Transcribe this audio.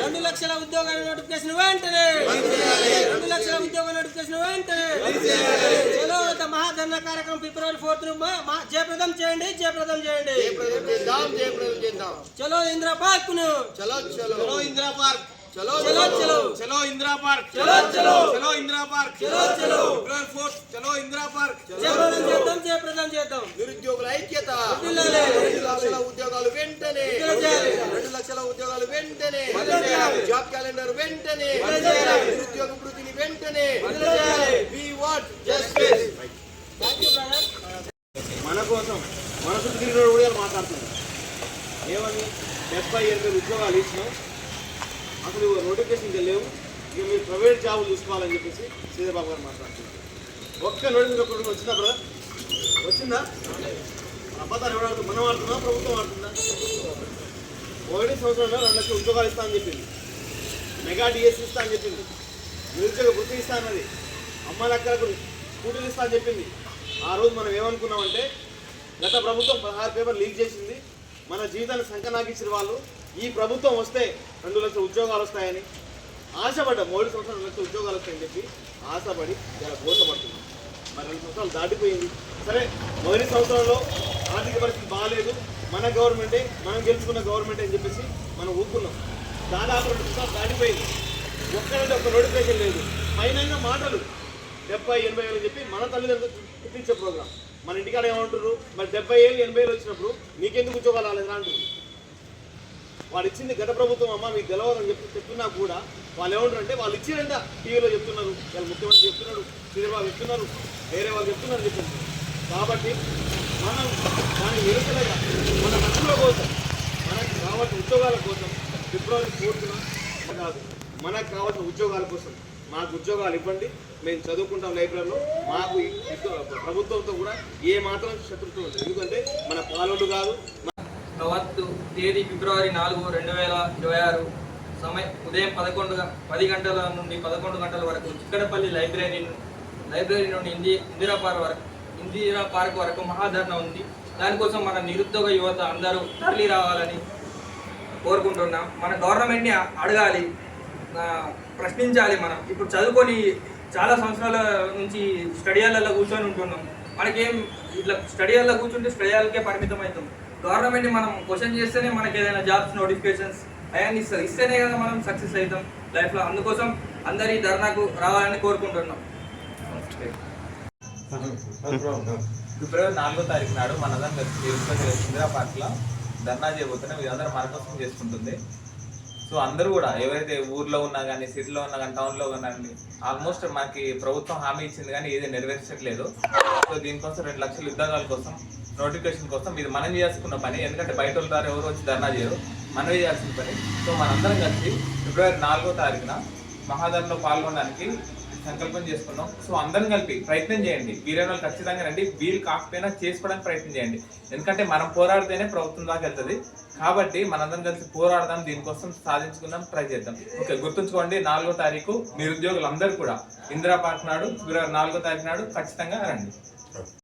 2 లక్షల ఉద్యోగాల నోటిఫికేషన్ వెంటనే 2 లక్షల ఉద్యోగాల నోటిఫికేషన్ వెంటనే చలో మహాధర్నా కార్యక్రమం ఫిబ్రవరి 4 జయప్రదం చేయండి చలో ఇందిరా పార్క్ ను చలో ఇందిరా పార్క్ చలో చలో చలో చలో ఇందిరా పార్క్ చలో చలో చలో ఇందిరా పార్క్ చలో చలో ఫిబ్రవరి 4 చలో ఇందిరా పార్క్ జయప్రదం చేద్దాం నిరుద్యోగుల ఐక్యత 2 లక్షల ఉద్యోగాలు వెంటనే 2 లక్షల ఉద్యోగాలు వెంటనే జాబ్ క్యాలెండర్ వెంటనే నిరుద్యోగ వృత్తిని వెంటనే we want justice. Thank you brother. మన కోసం మన చుట్టూ తిరిగిన కూడా మాట్లాడుతున్నాం. ఏమని 70-80 ఉద్యోగాలు ఇచ్చినాం, అసలు నోటిఫికేషన్ లేవు, ఇక మీరు ప్రైవేట్ జాబులు చూసుకోవాలని చెప్పేసి శ్రీధర్బాబు గారు మాట్లాడుతున్నారు. ఒక్క నోటిఫికేషన్ వచ్చిందా బ్రదర్? వచ్చిందా? అబద్ధాలు ఎవరు ఆడుతుంది? మనం ఆడుతున్నా, ప్రభుత్వం ఆడుతుందా? 1 సంవత్సరంలో 2 లక్షల ఉద్యోగాలు ఇస్తా అని చెప్పింది, మెగా డిఎస్సి ఇస్తా అని చెప్పింది, నిరుద్యోగ వృత్తి ఇస్తా అన్నది, అమ్మాయిలక్కలకు స్కూటీలు ఇస్తా అని చెప్పింది. ఆ రోజు మనం ఏమనుకున్నామంటే గత ప్రభుత్వం 16 పేపర్ లీక్ చేసింది, మన జీవితాన్ని సంకనాకించిన వాళ్ళు ఈ ప్రభుత్వం వస్తే 2 లక్షల ఉద్యోగాలు వస్తాయని ఆశపడ్డా. 3 సంవత్సరాలు 2 లక్షల ఉద్యోగాలు వస్తాయని చెప్పి ఆశపడి ఇలా మోసపడుతుంది. మరి 2 సంవత్సరాలు దాటిపోయింది. సరే, మొదటి సంవత్సరంలో ఆర్థిక పరిస్థితి బాగాలేదు, మన గవర్నమెంటే, మనం గెలుచుకున్న గవర్నమెంట్ అని చెప్పేసి మనం ఊరుకున్నాం. దాదాపు 2 సంవత్సరాలు దాటిపోయింది, ఒక్కడంటే ఒక్క నోటిఫికేషన్ లేదు. పైన మాటలు 70-80 వేలు అని చెప్పి మన తల్లిదండ్రులు పుట్టించే ప్రోగ్రాం. మన ఇంటికాడ ఏమంటారు, మరి 70 ఏళ్ళు 80 వేలు వచ్చినప్పుడు మీకెందుకు ఉద్యోగాలు రాలేదా అంటారు. వాళ్ళు ఇచ్చింది గత ప్రభుత్వం అమ్మ, మీకు తెలవదని చెప్తున్నా కూడా వాళ్ళు ఏమంటారు అంటే వాళ్ళు ఇచ్చిరంట, టీవీలో చెప్తున్నారు, వాళ్ళు ముఖ్యమంత్రి చెప్తున్నాడు, శ్రీధర్బాబు చెప్తున్నారు, వేరే వాళ్ళు చెప్తున్నారు చెప్పింది. కాబట్టి మనం దాని నిరసనగా మన హక్కుల కోసం, మనకు కావాల్సిన ఉద్యోగాల కోసం ఫిబ్రవరి 4 కాదు, మనకు కావాల్సిన ఉద్యోగాల కోసం మాకు ఉద్యోగాలు ఇవ్వండి, మేము చదువుకుంటాం లైబ్రరీలో. మాకు ప్రభుత్వంతో కూడా ఏ మాత్రం శత్రుత్వం ఉంటుంది, ఎందుకంటే మన పాలనలు కాదు. తేదీ ఫిబ్రవరి 4, 2026 సమయం ఉదయం 10 గంటల నుండి 11 గంటల వరకు చిక్కడపల్లి లైబ్రరీ నుండి ఇందిరా పార్క్ వరకు మహాధర్నా ఉంది. దానికోసం మన నిరుద్యోగ యువత అందరూ తరలి రావాలని కోరుకుంటున్నాం. మన గవర్నమెంట్ని అడగాలి, ప్రశ్నించాలి. మనం ఇప్పుడు చదువుకొని చాలా సంవత్సరాల నుంచి స్టడీ హాల్లో కూర్చొని ఉంటున్నాం. మనకేం ఇట్లా స్టడీ హాల్లో కూర్చుంటే స్టడీ హాల్కే పరిమితం అవుతాం. గవర్నమెంట్ని మనం క్వశ్చన్ చేస్తేనే మనకి ఏదైనా జాబ్స్ నోటిఫికేషన్స్ అవన్నీ ఇస్తేనే కదా మనం సక్సెస్ అవుతాం లైఫ్లో. అందుకోసం అందరి ధర్నాకు రావాలని కోరుకుంటున్నాం. ఫిబ్రవరి 4వ తారీఖు నాడు మనందరం కలిసి ఇందిరా పార్క్లో ధర్నా చేయబోతున్నాం. ఇదందరూ మన కోసం చేసుకుంటుంది. సో అందరూ కూడా ఎవరైతే ఊర్లో ఉన్నా కానీ, సిటీలో ఉన్నా కానీ, టౌన్లో కానీ, ఆల్మోస్ట్ మనకి ప్రభుత్వం హామీ ఇచ్చింది కానీ ఏది నెరవేర్చట్లేదు. సో దీనికోసం 2 లక్షల ఉద్యోగాల కోసం, నోటిఫికేషన్ కోసం ఇది మనం చేయాల్సుకున్న పని. ఎందుకంటే బయట వాళ్ళ ద్వారా ఎవరు వచ్చి ధర్నా చేయరు, మనం చేయాల్సిన పని. సో మనందరం కలిసి ఫిబ్రవరి 4వ తారీఖున మహాధర్నాలో పాల్గొనడానికి సంకల్పం చేసుకున్నాం. సో అందరం కలిపి ప్రయత్నం చేయండి. వీరైన వాళ్ళు ఖచ్చితంగా రండి, వీలు కాకపోయినా చేసుకోవడానికి ప్రయత్నం చేయండి. ఎందుకంటే మనం పోరాడితేనే ప్రభుత్వం దాకా వెళ్తుంది. కాబట్టి మనందరం కలిసి పోరాడదాం, దీనికోసం సాధించుకుందాం, ట్రై చేద్దాం. ఓకే, గుర్తుంచుకోండి, 4వ తారీఖు నిరుద్యోగులందరూ కూడా ఇందిరా పార్క్ నాడు, ఫిబ్రవరి 4వ తారీఖు నాడు ఖచ్చితంగా రండి.